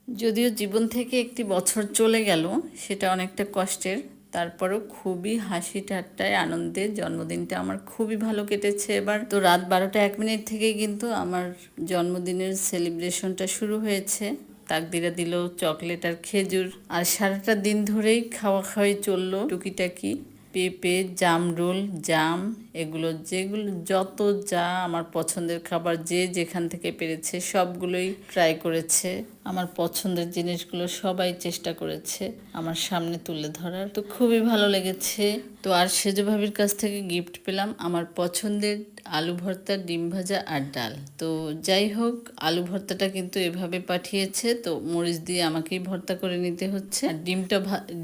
যদিও জীবন থেকে একটি বছর চলে গেল, সেটা অনেকটা কষ্টের, তারপরেও খুবই হাসি ঠাট্টায় আনন্দে জন্মদিনটা আমার খুবই ভালো কেটেছে। এবার তো রাত 12টা 1 মিনিট থেকেই কিন্তু আমার জন্মদিনের সেলিব্রেশনটা শুরু হয়েছে। তাকদিরা দিল চকলেট আর খেজুর, আর সারাটা দিন ধরেই খাওয়া খাওয়াই চললো টুকিটাকি। পেঁপে, জামরুল, জাম, এগুলো যেগুলো যত যা আমার পছন্দের খাবার যে যেখান থেকে পেরেছে সবগুলোই ট্রাই করেছে। আমার পছন্দের জিনিসগুলো সবাই চেষ্টা করেছে আমার সামনে তুলে ধরার, তো খুবই ভালো লেগেছে। তো আর সেজ ভাবির কাছ থেকে গিফট পেলাম আমার পছন্দের আলু ভর্তা, ডিম ভাজা আর ডাল। তো যাই হোক, আলু ভর্তাটা কিন্তু এভাবে পাঠিয়েছে, তো মরিচ দিয়ে আমাকেই ভর্তা করে নিতে হচ্ছে, আর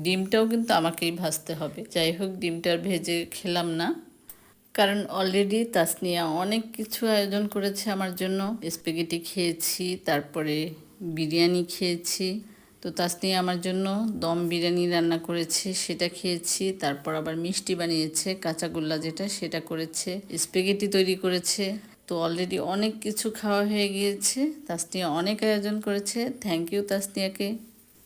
ডিমটাও কিন্তু আমাকেই ভাজতে হবে। যাই হোক, ডিমটা ভেজে খেলাম না, কারণ অলরেডি তাসনিয়া অনেক কিছু আয়োজন করেছে আমার জন্য। স্প্যাগেটি খেয়েছি, তারপরে বিরিয়ানি খেয়েছি। তো তাসনিয়া আমার জন্য দম বিরিয়ানি রান্না করেছে, সেটা খেয়েছি। তারপর আবার মিষ্টি বানিয়েছে, কাঁচাগোল্লা যেটা, সেটা করেছে। স্প্যাগেটি তৈরি করেছে। তো অলরেডি অনেক কিছু খাওয়া হয়ে গিয়েছে। তাসনিয়া অনেক আয়োজন করেছে। থ্যাংক ইউ তাসনিয়াকে।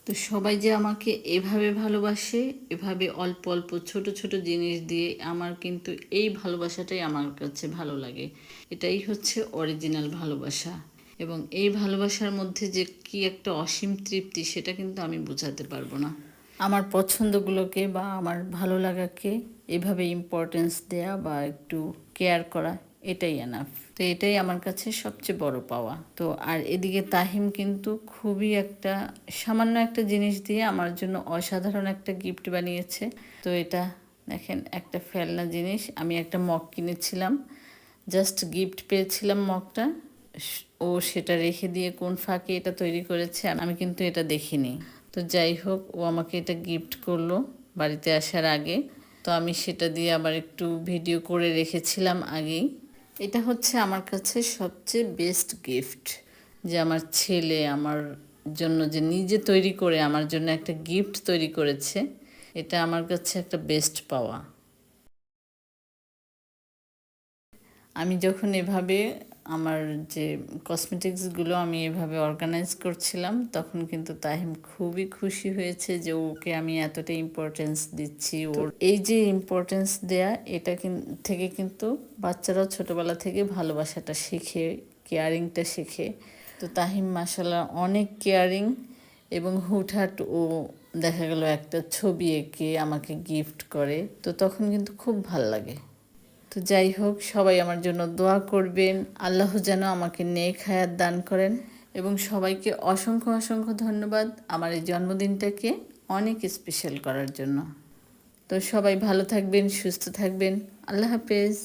তো সবাই যে আমাকে এভাবে ভালোবাসে, এভাবে অল্প অল্প ছোট ছোট জিনিস দিয়ে, আমার কিন্তু এই ভালোবাসাটাই আমার কাছে ভালো লাগে। এটাই হচ্ছে অরিজিনাল ভালোবাসা। এবং এই ভালোবাসার মধ্যে যে কি একটা অসীম তৃপ্তি, সেটা কিন্তু আমি বোঝাতে পারবো না। আমার পছন্দগুলোকে বা আমার ভালো লাগাকে এভাবে ইম্পর্টেন্স দেয়া বা একটু কেয়ার করা, এটাই এনাফ। তো এটাই আমার কাছে সবচেয়ে বড় পাওয়া। তো আর এদিকে তাহিম কিন্তু খুবই একটা সামান্য একটা জিনিস দিয়ে আমার জন্য অসাধারণ একটা গিফট বানিয়েছে। তো এটা দেখেন, একটা ফেলনা জিনিস। আমি একটা মগ কিনেছিলাম, জাস্ট গিফট পেয়েছিলাম মগটা। ও সেটা রেখে দিয়ে কোন ফাঁকে এটা তৈরি করেছে আমি কিন্তু এটা দেখিনি। তো যাই হোক, ও আমাকে এটা গিফট করলো বাড়িতে আসার আগে। তো আমি সেটা দিয়ে আবার একটু ভিডিও করে রেখেছিলাম আগেই। এটা হচ্ছে আমার কাছে সবচেয়ে বেস্ট গিফট, যে আমার ছেলে আমার জন্য যে নিজে তৈরি করে আমার জন্য একটা গিফট তৈরি করেছে। এটা আমার কাছে একটা বেস্ট পাওয়া। আমি যখন এভাবে আমার যে কসমেটিক্সগুলো আমি এভাবে অর্গানাইজ করছিলাম, তখন কিন্তু তাহিম খুবই খুশি হয়েছে যে ওকে আমি এতটা ইম্পর্টেন্স দিচ্ছি। ওর এই যে ইম্পর্টেন্স দেয়া, এটা থেকে কিন্তু বাচ্চারাও ছোটোবেলা থেকে ভালোবাসাটা শেখে, কেয়ারিংটা শেখে। তো তাহিম মাশাআল্লাহ অনেক কেয়ারিং, এবং হুটহাট ও দেখা গেল একটা ছবি এঁকে আমাকে গিফট করে, তো তখন কিন্তু খুব ভাল লাগে। তো যাই হোক, সবাই আমার জন্য দোয়া করবেন, আল্লাহ যেন আমাকে নেক হায়াত দান করেন। এবং সবাইকে অসংখ্য অসংখ্য ধন্যবাদ আমার এই জন্মদিনটাকে অনেক স্পেশাল করার জন্য। তো সবাই ভালো থাকবেন, সুস্থ থাকবেন। আল্লাহ হাফেজ।